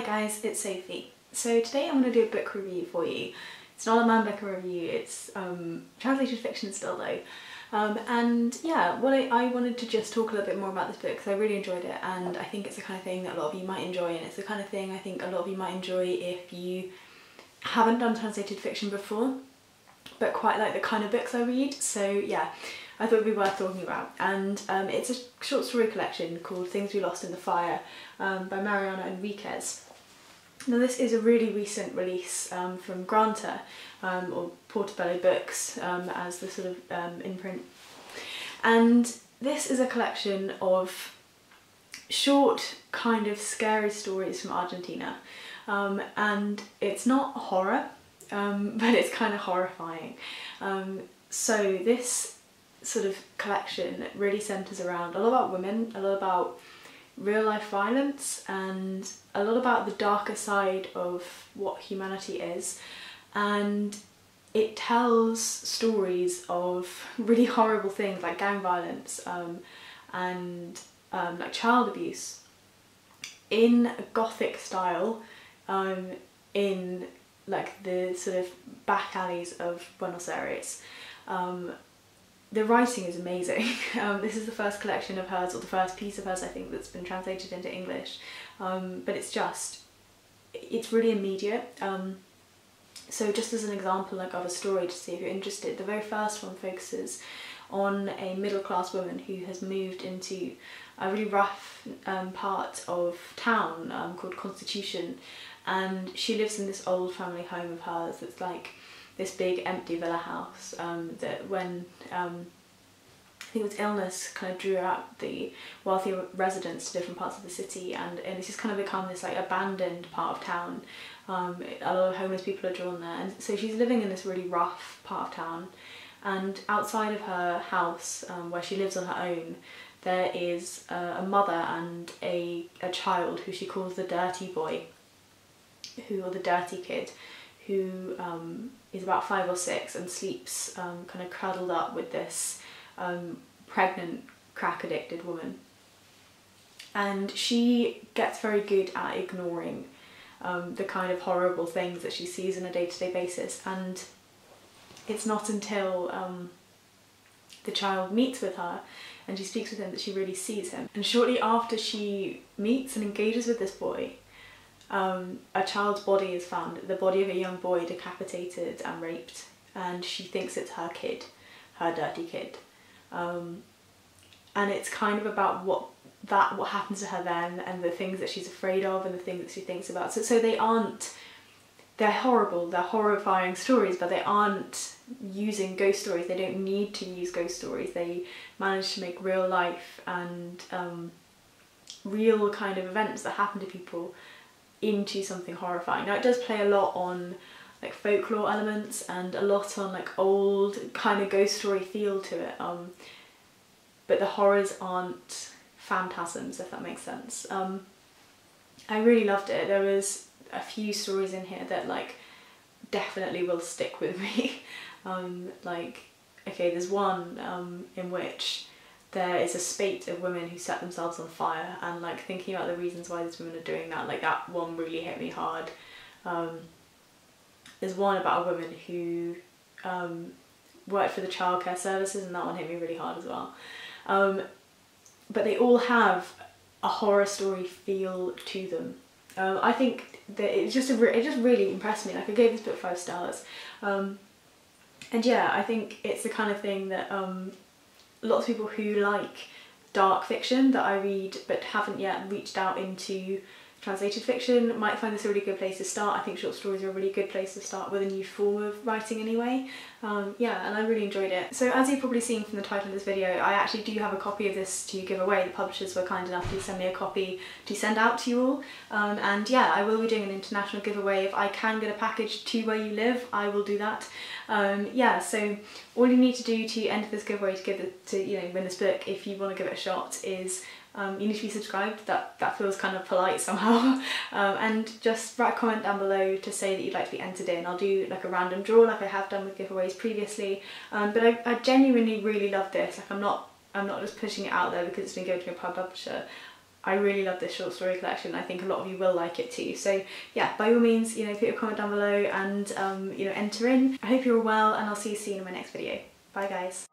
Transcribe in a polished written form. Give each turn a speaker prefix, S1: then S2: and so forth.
S1: Hi guys, it's Sophie. So today I'm going to do a book review for you. It's not a man book review, it's translated fiction still though. And yeah, I wanted to just talk a little bit more about this book because I really enjoyed it, and I think it's the kind of thing that a lot of you might enjoy, and it's the kind of thing I think a lot of you might enjoy if you haven't done translated fiction before but quite like the kind of books I read. So yeah, I thought it would be worth talking about. And it's a short story collection called Things We Lost in the Fire by Mariana Enriquez. Now this is a really recent release from Granta, or Portobello Books as the sort of imprint. And this is a collection of short, kind of scary stories from Argentina. And it's not horror, but it's kind of horrifying. So this sort of collection really centres around a lot about women, a lot about real life violence, and a lot about the darker side of what humanity is. And it tells stories of really horrible things like gang violence and like child abuse in a gothic style, in like the sort of back alleys of Buenos Aires. The writing is amazing. This is the first collection of hers, or the first piece of hers I think, that's been translated into English, but it's really immediate. So just as an example like of a story to see if you're interested, the very first one focuses on a middle-class woman who has moved into a really rough part of town called Constitution, and she lives in this old family home of hers that's like this big empty villa house that when I think it was illness kind of drew out the wealthy residents to different parts of the city, and it's just kind of become this like abandoned part of town. A lot of homeless people are drawn there, and so she's living in this really rough part of town, and outside of her house where she lives on her own, there is a mother and a child who she calls the dirty boy, or the dirty kid, who is about 5 or 6 and sleeps kind of cuddled up with this pregnant, crack addicted woman. And she gets very good at ignoring the kind of horrible things that she sees on a day-to-day basis, and it's not until the child meets with her and she speaks with him that she really sees him. And shortly after she meets and engages with this boy, a child's body is found, the body of a young boy decapitated and raped, and she thinks it's her kid, her dirty kid. And it's kind of about what happens to her then, and the things that she's afraid of and the things that she thinks about. So they're horrible, they're horrifying stories, but they aren't using ghost stories. They don't need to use ghost stories. They manage to make real life and real kind of events that happen to people into something horrifying. Now it does play a lot on like folklore elements and a lot on like old kind of ghost story feel to it, but the horrors aren't phantasms, if that makes sense. I really loved it. There was a few stories in here that like definitely will stick with me. Like, okay, there's one in which there is a spate of women who set themselves on fire, and like thinking about the reasons why these women are doing that, like that one really hit me hard. There's one about a woman who worked for the childcare services, and that one hit me really hard as well. But they all have a horror story feel to them. I think that it just really impressed me. Like, I gave this book 5 stars. And yeah, I think it's the kind of thing that lots of people who like dark fiction that I read but haven't yet reached out into translated fiction might find this a really good place to start. I think short stories are a really good place to start with a new form of writing anyway. Yeah, and I really enjoyed it. So as you've probably seen from the title of this video, I actually do have a copy of this to give away. The publishers were kind enough to send me a copy to send out to you all. And yeah, I will be doing an international giveaway. If I can get a package to where you live, I will do that. Yeah, so all you need to do to enter this giveaway to win this book, if you want to give it a shot, is you need to be subscribed. That feels kind of polite somehow. And just write a comment down below to say that you'd like to be entered in. I'll do like a random draw like I have done with giveaways previously. But I genuinely really love this. Like, I'm not just pushing it out there because it's been given to me by a publisher. I really love this short story collection. I think a lot of you will like it too. So yeah, by all means, you know, put your comment down below and you know, enter in. I hope you're all well, and I'll see you soon in my next video. Bye guys.